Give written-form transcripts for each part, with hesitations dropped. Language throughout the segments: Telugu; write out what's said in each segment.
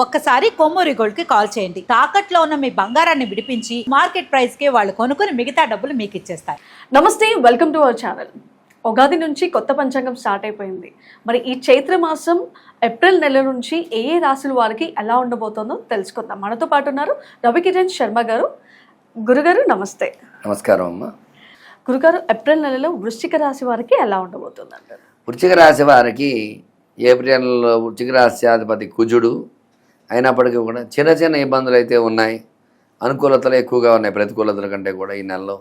ఒక్కసారి కొమ్మూరి గోల్డ్ కి కాల్ చేయండి. తాకట్లో ఉన్న మీ బంగారాన్ని విడిపించి మార్కెట్ ప్రైస్ కి వాళ్ళు కొనుక్కుని మిగతా డబ్బులు మీకు ఇచ్చేస్తారు. నమస్తే, welcome to our channel. Ugadi నుంచి కొత్త పంచాంగం స్టార్ట్ అయిపోయింది. మరి ఈ చైత్ర మాసం ఏప్రిల్ నెల నుంచి ఏ ఏ రాశుల వారికి ఎలా ఉండబోతుందో తెలుసుకుందాం. మనతో పాటు ఉన్నారు రవికిరణ్ శర్మ గారు. గురుగారు నమస్తే. నమస్కారం అమ్మ. గురుగారు, ఏప్రిల్ నెలలో వృశ్చిక రాశి వారికి ఎలా ఉండబోతుంది అంటారు? వృశ్చిక రాశి వారికి ఏప్రిల్లో వృశ్చిక రాశ్యాధిపతి కుజుడు అయినప్పటికీ కూడా చిన్న చిన్న ఇబ్బందులు అయితే ఉన్నాయి. అనుకూలతలు ఎక్కువగా ఉన్నాయి ప్రతికూలతల కంటే కూడా ఈ నెలలో.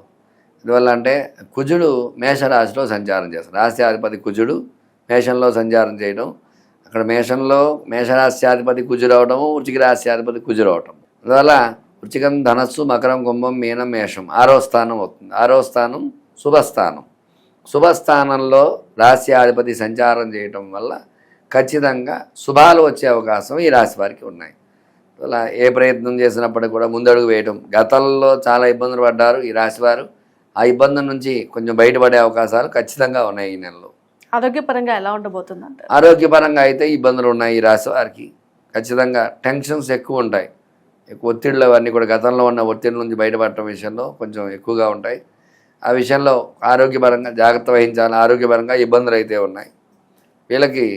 ఎందువల్ల అంటే కుజుడు మేషరాశిలో సంచారం చేస్తారు. రాశ్యాధిపతి కుజుడు మేషంలో సంచారం చేయడం, అక్కడ మేషరాశ్యాధిపతి కుజుడు అవడము, వృశ్చిక రాశ్యాధిపతి కుజుడు అవటం. అందువల్ల వృశ్చికం, ధనస్సు, మకరం, కుంభం, మీనం, మేషం 6వ స్థానం అవుతుంది. 6వ స్థానం శుభస్థానం. శుభస్థానంలో రాశ్యాధిపతి సంచారం చేయటం వల్ల ఖచ్చితంగా శుభాలు వచ్చే అవకాశం ఈ రాశి వారికి ఉన్నాయి. అలా ఏ ప్రయత్నం చేసినప్పటికీ కూడా ముందడుగు వేయటం. గతంలో చాలా ఇబ్బందులు పడ్డారు ఈ రాశివారు. ఆ ఇబ్బంది నుంచి కొంచెం బయటపడే అవకాశాలు ఖచ్చితంగా ఉన్నాయి ఈ నెలలో. ఆరోగ్యపరంగా ఎలా ఉండబోతుంది అంటారు? ఆరోగ్యపరంగా అయితే ఇబ్బందులు ఉన్నాయి ఈ రాశి వారికి. ఖచ్చితంగా టెన్షన్స్ ఎక్కువ ఉంటాయి. ఎక్కువ ఒత్తిళ్ళు అవన్నీ కూడా గతంలో ఉన్న ఒత్తిడి నుంచి బయటపడటం విషయంలో కొంచెం ఎక్కువగా ఉంటాయి. ఆ విషయంలో ఆరోగ్యపరంగా జాగ్రత్త వహించాలి. ఆరోగ్యపరంగా ఇబ్బందులు అయితే ఉన్నాయి. వీళ్ళకి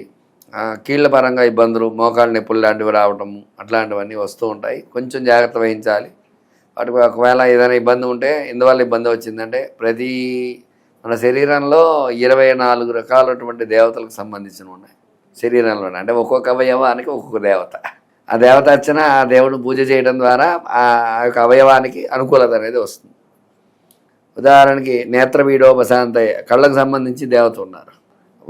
కీళ్ళ పరంగా ఇబ్బందులు, మోకాళ్ళ నొప్పులు లాంటివి రావటము అట్లాంటివన్నీ వస్తూ ఉంటాయి. కొంచెం జాగ్రత్త వహించాలి. వాటికి ఒకవేళ ఏదైనా ఇబ్బంది ఉంటే ఎందువల్ల ఇబ్బంది వచ్చిందంటే మన శరీరంలో 24 రకాలైనటువంటి దేవతలకు సంబంధించినవి ఉన్నాయి శరీరంలోనే. అంటే ఒక్కొక్క అవయవానికి ఒక్కొక్క దేవత. ఆ దేవత అర్చన, ఆ దేవుడు పూజ చేయడం ద్వారా ఆ యొక్క అవయవానికి అనుకూలత అనేది వస్తుంది. ఉదాహరణకి నేత్రవీడోపశాంతయ్య, కళ్ళకు సంబంధించి దేవత ఉన్నారు.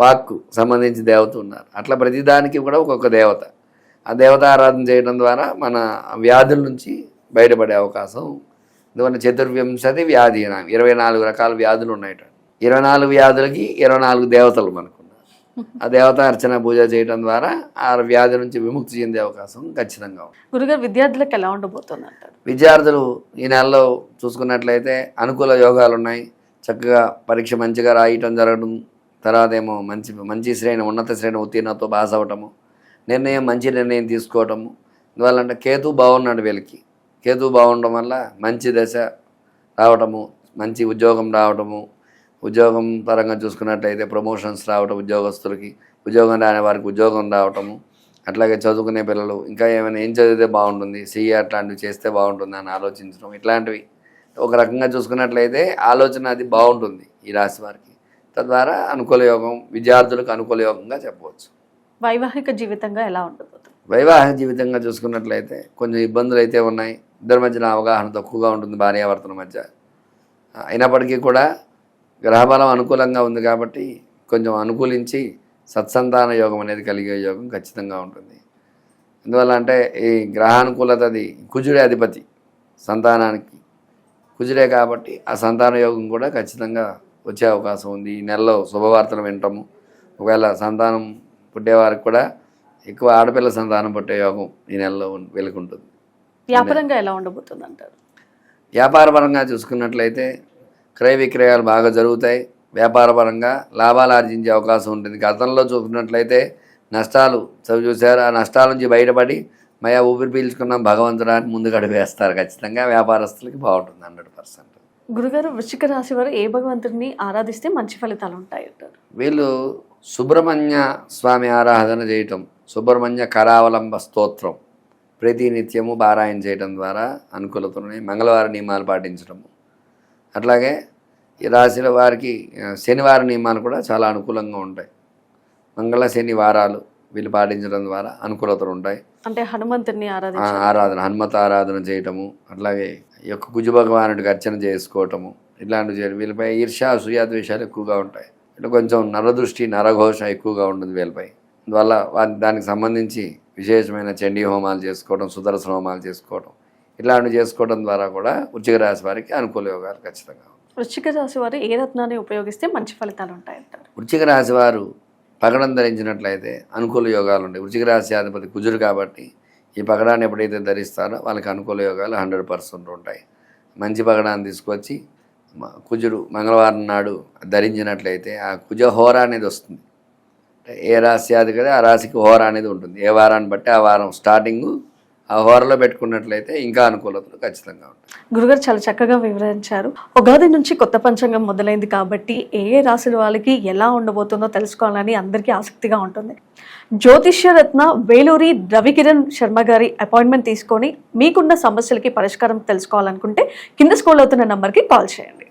వాక్కు సంబంధించి దేవత ఉన్నారు. అట్లా ప్రతిదానికి కూడా ఒక్కొక్క దేవత. ఆ దేవత ఆరాధన చేయడం ద్వారా మన వ్యాధుల నుంచి బయటపడే అవకాశం. ఎందుకంటే 24 వ్యాధి, 24 రకాల వ్యాధులు ఉన్నాయట. 24 వ్యాధులకి 24 దేవతలు మనకున్నారు. ఆ దేవత అర్చన పూజ చేయడం ద్వారా ఆ వ్యాధి నుంచి విముక్తి చెందే అవకాశం ఖచ్చితంగా ఉంది. గురుగారు, విద్యార్థులకు ఎలా ఉండబోతుంది అంటారు? విద్యార్థులు ఈ నెలలో చూసుకున్నట్లయితే అనుకూల యోగాలు ఉన్నాయి. చక్కగా పరీక్ష మంచిగా రాయటం జరగడం, తర్వాత ఏమో మంచి శ్రేణి, ఉన్నత శ్రేణి ఉత్తీర్ణతో పాస్ అవ్వటము, మంచి నిర్ణయం తీసుకోవటము. ఎందువల్లంటే కేతు బాగున్నాడు వీళ్ళకి. కేతు బాగుండడం వల్ల మంచి దశ రావటము, మంచి ఉద్యోగం రావటము, ఉద్యోగం పరంగా చూసుకున్నట్లయితే ప్రమోషన్స్ రావటం, ఉద్యోగస్తులకి ఉద్యోగం రాని వారికి ఉద్యోగం రావటము. అట్లాగే చదువుకునే పిల్లలు ఇంకా ఏం చదివితే బాగుంటుంది, సిఏ అట్లాంటివి చేస్తే బాగుంటుంది అని ఆలోచించడం, ఇట్లాంటివి ఒక రకంగా చూసుకున్నట్లయితే ఆలోచన అది బాగుంటుంది ఈ రాశి వారికి. తద్వారా అనుకూల యోగం, విద్యార్థులకు అనుకూల యోగంగా చెప్పవచ్చు. వైవాహిక జీవితంగా ఎలా ఉండబోతుంది? వైవాహిక జీవితంగా చూసుకున్నట్లయితే కొంచెం ఇబ్బందులు అయితే ఉన్నాయి. ఇద్దరి మధ్యన అవగాహన తక్కువగా ఉంటుంది భార్యాభర్తల మధ్య. అయినప్పటికీ కూడా గ్రహబలం అనుకూలంగా ఉంది కాబట్టి కొంచెం అనుకూలించి సత్సంతాన యోగం అనేది కలిగే యోగం ఖచ్చితంగా ఉంటుంది. ఎందువల్ల అంటే ఈ గ్రహానుకూలత అది కుజుడే అధిపతి సంతానానికి. కుజుడే కాబట్టి ఆ సంతాన యోగం కూడా ఖచ్చితంగా వచ్చే అవకాశం ఉంది. ఈ నెలలో శుభవార్తలు వింటాము. ఒకవేళ సంతానం పుట్టేవారికి కూడా ఎక్కువ ఆడపిల్ల సంతానం పుట్టే యోగం ఈ నెలలో వీళ్ళకి ఉంటుంది. వ్యాపారంగా ఎలా ఉండబోతుంది అంటారు? వ్యాపారపరంగా చూసుకున్నట్లయితే క్రయ విక్రయాలు బాగా జరుగుతాయి. వ్యాపారపరంగా లాభాలు ఆర్జించే అవకాశం ఉంటుంది. గతంలో చూసుకున్నట్లయితే నష్టాలు చూశారు. ఆ నష్టాల నుంచి బయటపడి మయా ఊపిరి పీల్చుకున్నాం భగవంతుడాన్ని ముందుకు అడిగేస్తారు. ఖచ్చితంగా వ్యాపారస్తులకి బాగుంటుంది 100%. గురుగారు, వృశ్చిక రాశి వారు ఏ భగవంతుడిని ఆరాధిస్తే మంచి ఫలితాలు ఉంటాయి అంటారు? వీళ్ళు సుబ్రహ్మణ్య స్వామి ఆరాధన చేయటం, సుబ్రహ్మణ్య కరావలంబ స్తోత్రం ప్రతినిత్యము పారాయణ చేయడం ద్వారా అనుకూలతని, మంగళవార నియమాలు పాటించడము. అట్లాగే ఈ రాశిల వారికి శనివార నియమాలు కూడా చాలా అనుకూలంగా ఉంటాయి. మంగళ శని వారాలు వీళ్ళు పాటించడం ద్వారా అనుకూలతలు ఉంటాయి. అంటే హనుమంతుడిని హనుమత ఆరాధన చేయటము, అట్లాగే ఈ యొక్క కుజ భగవానుడికి అర్చన చేసుకోవటము, ఇట్లాంటివి చేయడం. వీళ్ళపై ఈర్ష్య, అసూయ ద్వేషాలు ఎక్కువగా ఉంటాయి. ఇట్లా కొంచెం నరదృష్టి, నరఘోష ఎక్కువగా ఉంటుంది వీళ్ళపై. అందువల్ల దానికి సంబంధించి విశేషమైన చండీ హోమాలు చేసుకోవడం, సుదర్శన హోమాలు చేసుకోవడం, ఇట్లాంటివి చేసుకోవడం ద్వారా కూడా వృశ్చిక రాశి వారికి అనుకూల యోగాలు ఖచ్చితంగా. వృశ్చిక రాశి వారు ఏ రత్నాన్ని ఉపయోగిస్తే మంచి ఫలితాలు ఉంటాయంటారు? వృశ్చిక రాశి వారు పగడం ధరించినట్లయితే అనుకూల యోగాలు ఉంటాయి. వృశ్చిక రాశి అధిపతి కుజుడు కాబట్టి ఈ పగడాన్ని ఎప్పుడైతే ధరిస్తారో వాళ్ళకి అనుకూల యోగాలు 100% ఉంటాయి. మంచి పగడాన్ని తీసుకొచ్చి కుజుడు మంగళవారం నాడు ధరించినట్లయితే ఆ కుజహోర అనేది వస్తుంది. ఏ రాశి అధిపతి ఆ రాశికి హోర అనేది ఉంటుంది. ఏ వారాన్ని బట్టి ఆ వారం స్టార్టింగ్ ఆ హోరలో పెట్టుకున్నట్లయితే ఇంకా అనుకూలతలు ఖచ్చితంగా ఉంటాయి. గురుగారు చాలా చక్కగా వివరించారు. ఉగాది నుంచి కొత్త పంచాంగం మొదలైంది కాబట్టి ఏ ఏ రాశుల వాళ్ళకి ఎలా ఉండబోతుందో తెలుసుకోవాలని అందరికీ ఆసక్తిగా ఉంటుంది. జ్యోతిష్య రత్న వేలూరి రవికిరణ్ శర్మ గారి అపాయింట్మెంట్ తీసుకొని మీకున్న సమస్యలకి పరిష్కారం తెలుసుకోవాలనుకుంటే కింద స్క్రోల్ అవుతున్న నంబర్కి కాల్ చేయండి.